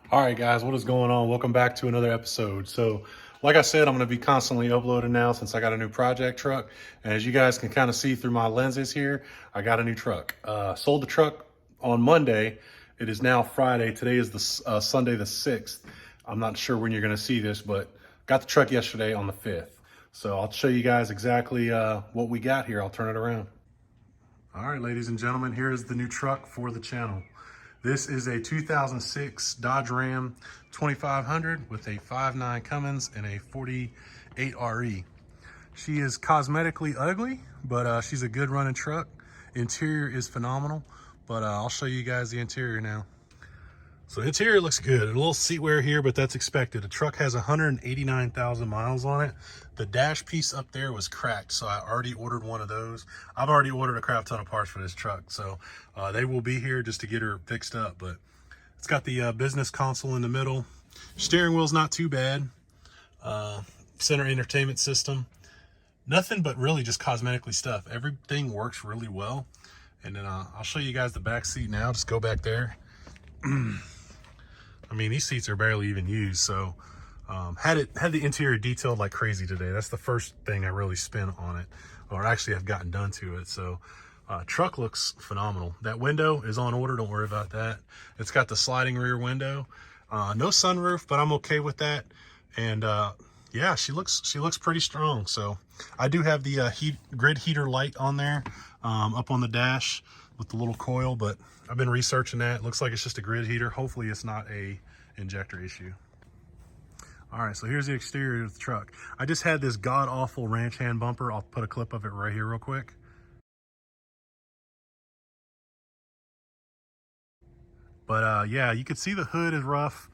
All right, guys, what is going on? Welcome back to another episode. So, like I said, I'm going to be constantly uploading now since I got a new project truck. And as you guys can kind of see through my lenses here, I got a new truck. Sold the truck on Monday. It is now Friday. Today is the Sunday the 6th. I'm not sure when you're going to see this, but got the truck yesterday on the 5th. So I'll show you guys exactly what we got here. I'll turn it around. All right, ladies and gentlemen, here is the new truck for the channel. This is a 2006 Dodge Ram 2500 with a 5.9 Cummins and a 48 RE. She is cosmetically ugly, but she's a good running truck. Interior is phenomenal, but I'll show you guys the interior now. So the interior looks good. A little seat wear here, but that's expected. The truck has 189,000 miles on it. The dash piece up there was cracked, so I already ordered one of those. I've already ordered a crap ton of parts for this truck, so they will be here just to get her fixed up. But it's got the business console in the middle. Steering wheel's not too bad. Center entertainment system. Nothing but really just cosmetically stuff. Everything works really well. And then I'll show you guys the back seat now. Just go back there. I mean, these seats are barely even used, so had the interior detailed like crazy today. That's the first thing I really spent on it, or actually I've gotten done to it. So truck looks phenomenal. That window is on order, don't worry about that. It's got the sliding rear window. No sunroof, but I'm okay with that. And yeah, she looks pretty strong. So I do have the grid heater light on there, up on the dash with the little coil, but I've been researching that. It looks like it's just a grid heater. Hopefully it's not a injector issue. All right, so here's the exterior of the truck. I just had this god-awful ranch hand bumper. I'll put a clip of it right here real quick. But yeah, you can see the hood is rough.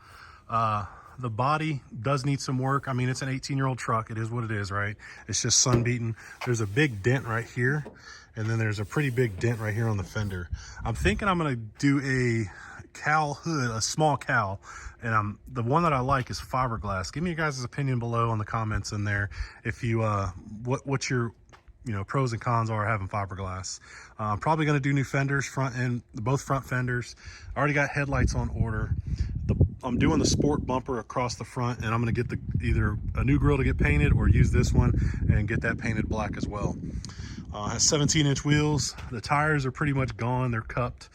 The body does need some work. I mean, it's an 18-year-old truck. It is what it is, right? It's just sun beaten. There's a big dent right here, and then there's a pretty big dent right here on the fender. I'm thinking I'm gonna do a cowl hood, a small cowl, and the one that I like is fiberglass. Give me your guys' opinion below in the comments in there if you what your pros and cons are having fiberglass. I'm probably going to do new fenders, both front fenders. I already got headlights on order. I'm doing the sport bumper across the front, and I'm going to get either a new grill to get painted or use this one and get that painted black as well. Has 17-inch wheels. The tires are pretty much gone. They're cupped.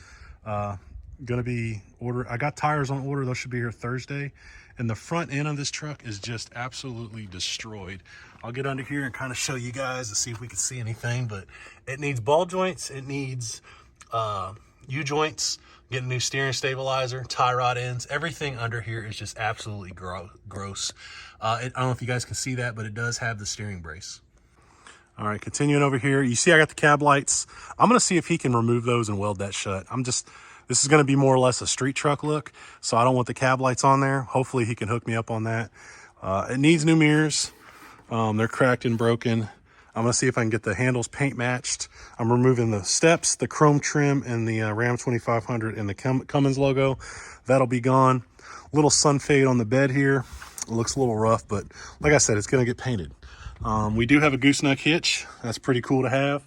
Gonna be I got tires on order. Those should be here Thursday. And the front end of this truck is just absolutely destroyed. I'll get under here and kind of show you guys to see if we can see anything, but it needs ball joints. It needs U-joints, get a new steering stabilizer, tie rod ends. Everything under here is just absolutely gross. I don't know if you guys can see that, but it does have the steering brace. All right, continuing over here. You see I got the cab lights. I'm gonna see if he can remove those and weld that shut. This is gonna be more or less a street truck look, so I don't want the cab lights on there. Hopefully he can hook me up on that. It needs new mirrors. They're cracked and broken. I'm gonna see if I can get the handles paint matched. I'm removing the steps, the chrome trim, and the Ram 2500 and the Cummins logo. That'll be gone. Little sun fade on the bed here. It looks a little rough, but like I said, it's gonna get painted. We do have a gooseneck hitch. That's pretty cool to have.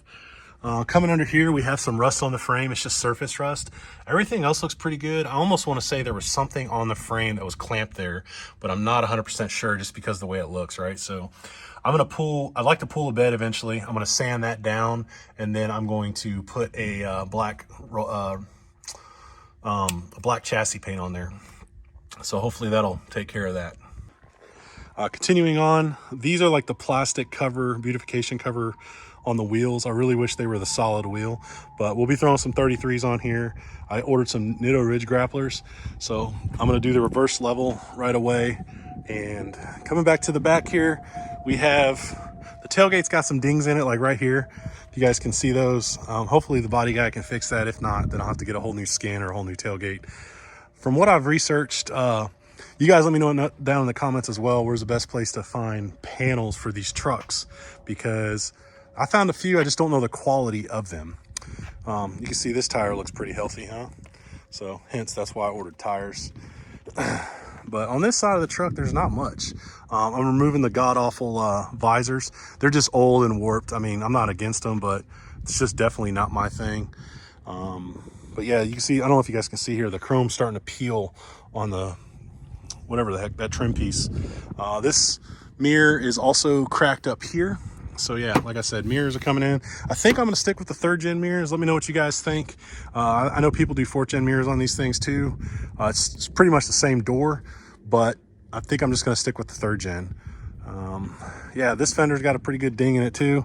Coming under here, we have some rust on the frame. It's just surface rust. Everything else looks pretty good. I almost want to say there was something on the frame that was clamped there, but I'm not 100% sure just because of the way it looks, right? So I'd like to pull a bed eventually. I'm going to sand that down, and then I'm going to put a black chassis paint on there. So hopefully that'll take care of that. Continuing on, these are like the plastic cover, beautification cover on the wheels. I really wish they were the solid wheel, but we'll be throwing some 33s on here. I ordered some Nitto Ridge grapplers, so I'm going to do the reverse level right away. And coming back to the back here, we have the tailgate's got some dings in it, like right here. If you guys can see those, hopefully the body guy can fix that. If not, then I'll have to get a whole new skin or a whole new tailgate. From what I've researched, you guys let me know down in the comments as well, where's the best place to find panels for these trucks, because I found a few, I just don't know the quality of them. You can see this tire looks pretty healthy, huh? So hence, that's why I ordered tires. But on this side of the truck, there's not much. I'm removing the god-awful visors. They're just old and warped. I mean, I'm not against them, but it's just definitely not my thing. But yeah, you can see, I don't know if you guys can see here, the chrome's starting to peel on the whatever the heck, that trim piece. This mirror is also cracked up here. So yeah, like I said, mirrors are coming in. I think I'm gonna stick with the 3rd gen mirrors. Let me know what you guys think. I know people do 4th gen mirrors on these things too. It's pretty much the same door, but I think I'm just gonna stick with the 3rd gen. Yeah, this fender's got a pretty good ding in it too.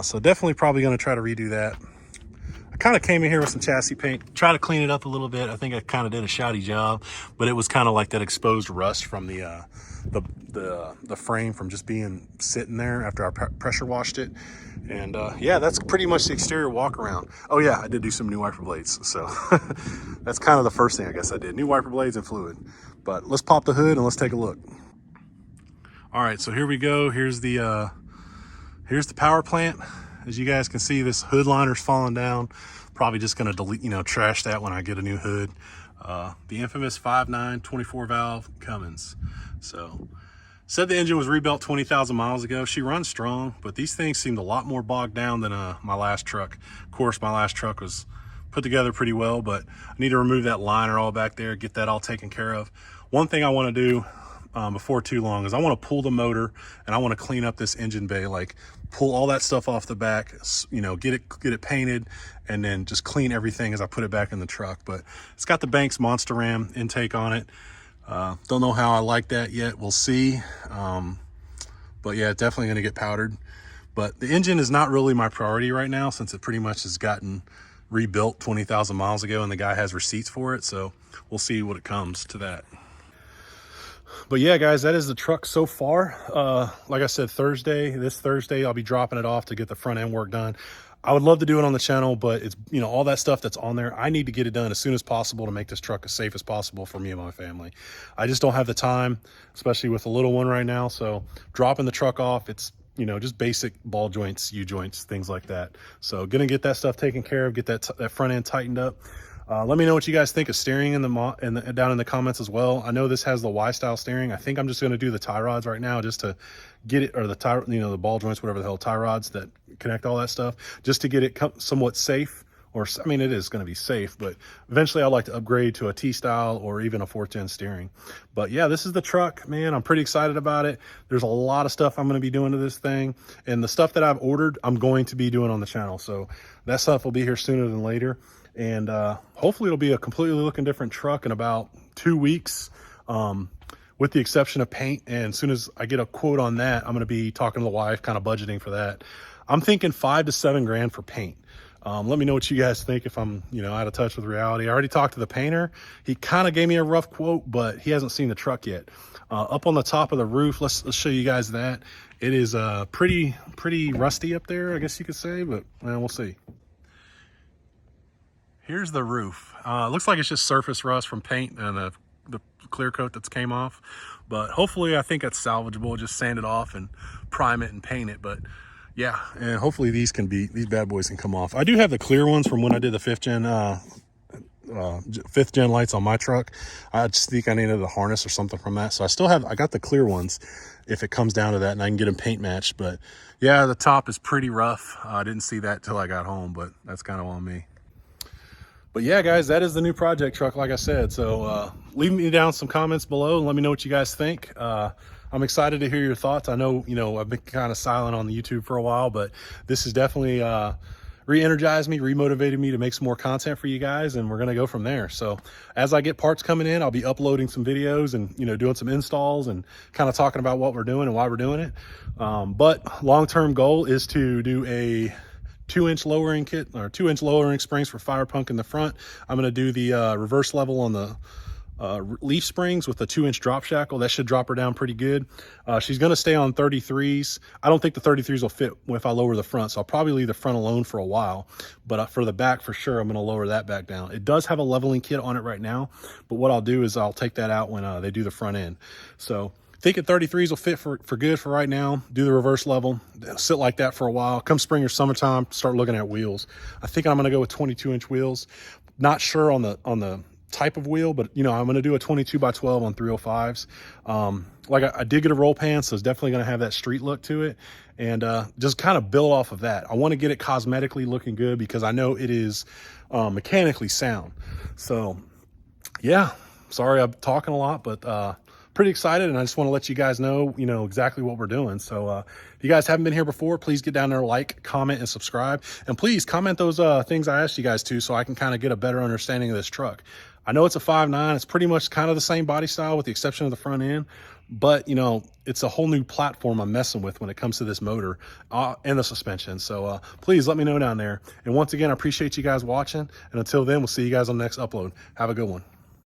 So definitely probably gonna try to redo that. I kind of came in here with some chassis paint, try to clean it up a little bit. I think I kind of did a shoddy job, but it was kind of like that exposed rust from the frame from just being sitting there after I pressure washed it. And yeah, that's pretty much the exterior walk around. Oh yeah, I did do some new wiper blades. So that's kind of the first thing I guess I did, new wiper blades and fluid. But let's pop the hood and let's take a look. All right, so here we go. Here's the power plant. As you guys can see, this hood liner's falling down. Probably just gonna delete, trash that when I get a new hood. The infamous 5.9 24 valve Cummins. So said the engine was rebuilt 20,000 miles ago. She runs strong, but these things seemed a lot more bogged down than my last truck. Of course, my last truck was put together pretty well, but I need to remove that liner all back there, get that all taken care of. One thing I want to do before too long is I want to pull the motor and I want to clean up this engine bay, like pull all that stuff off the back, get it painted, and then just clean everything as I put it back in the truck. But it's got the Banks Monster Ram intake on it. Don't know how I like that yet, we'll see. But yeah, definitely going to get powdered. But the engine is not really my priority right now, since it pretty much has gotten rebuilt 20,000 miles ago and the guy has receipts for it. So we'll see what it comes to that. But yeah, guys, that is the truck so far. Like I said, this Thursday, I'll be dropping it off to get the front end work done. I would love to do it on the channel, but it's, all that stuff that's on there, I need to get it done as soon as possible to make this truck as safe as possible for me and my family. I just don't have the time, especially with a little one right now. So dropping the truck off, it's, just basic ball joints, U-joints, things like that. So gonna get that stuff taken care of, get that front end tightened up. Let me know what you guys think of steering down in the comments as well. I know this has the Y-style steering. I think I'm just going to do the tie rods right now just to get it, or the tie, the ball joints, whatever the hell, tie rods that connect all that stuff, just to get it somewhat safe. Or, I mean, it is going to be safe, but eventually I'd like to upgrade to a T-style or even a 4th gen steering. But yeah, this is the truck, man. I'm pretty excited about it. There's a lot of stuff I'm going to be doing to this thing, and the stuff that I've ordered, I'm going to be doing on the channel. So that stuff will be here sooner than later. And hopefully it'll be a completely looking different truck in about 2 weeks, with the exception of paint. And as soon as I get a quote on that, I'm going to be talking to the wife, kind of budgeting for that. I'm thinking $5 to $7 grand for paint. Let me know what you guys think, if I'm, out of touch with reality. I already talked to the painter. He kind of gave me a rough quote, but he hasn't seen the truck yet. Up on the top of the roof, let's show you guys that. It is pretty rusty up there, I guess you could say, but we'll see. Here's the roof. Looks like it's just surface rust from paint and the clear coat that's came off. But hopefully, I think it's salvageable. Just sand it off and prime it and paint it. But yeah, and hopefully these bad boys can come off. I do have the clear ones from when I did the 5th gen lights on my truck. I just think I needed a harness or something from that. So I got the clear ones if it comes down to that, and I can get them paint matched. But yeah, the top is pretty rough. I didn't see that till I got home, but that's kind of on me. But yeah, guys, that is the new project truck, like I said. So leave me down some comments below and let me know what you guys think. I'm excited to hear your thoughts. I know, I've been kind of silent on the YouTube for a while, but this has definitely re-energized me, remotivated me to make some more content for you guys, and we're going to go from there. So as I get parts coming in, I'll be uploading some videos and, doing some installs and kind of talking about what we're doing and why we're doing it. But long-term goal is to do a 2-inch lowering kit, or 2-inch lowering springs for Fire Punk in the front. I'm going to do the reverse level on the leaf springs with a 2-inch drop shackle. That should drop her down pretty good. She's going to stay on 33s. I don't think the 33s will fit if I lower the front, so I'll probably leave the front alone for a while. But for the back, for sure, I'm going to lower that back down. It does have a leveling kit on it right now, but what I'll do is I'll take that out when they do the front end. So thinking 33s will fit for good for right now. Do the reverse level, sit like that for a while. Come spring or summertime, start looking at wheels. I think I'm going to go with 22-inch wheels. Not sure on the type of wheel, but I'm going to do a 22 by 12 on 305s. Like I did get a roll pan, so it's definitely going to have that street look to it, and just kind of build off of that. I want to get it cosmetically looking good because I know it is mechanically sound. So yeah, sorry I'm talking a lot, but pretty excited, and I just want to let you guys know, exactly what we're doing. So if you guys haven't been here before, please get down there, like, comment, and subscribe. And please comment those things I asked you guys to, so I can kind of get a better understanding of this truck. I know it's a 5.9. It's pretty much kind of the same body style with the exception of the front end. But, it's a whole new platform I'm messing with when it comes to this motor and the suspension. So please let me know down there. And once again, I appreciate you guys watching. And until then, we'll see you guys on the next upload. Have a good one.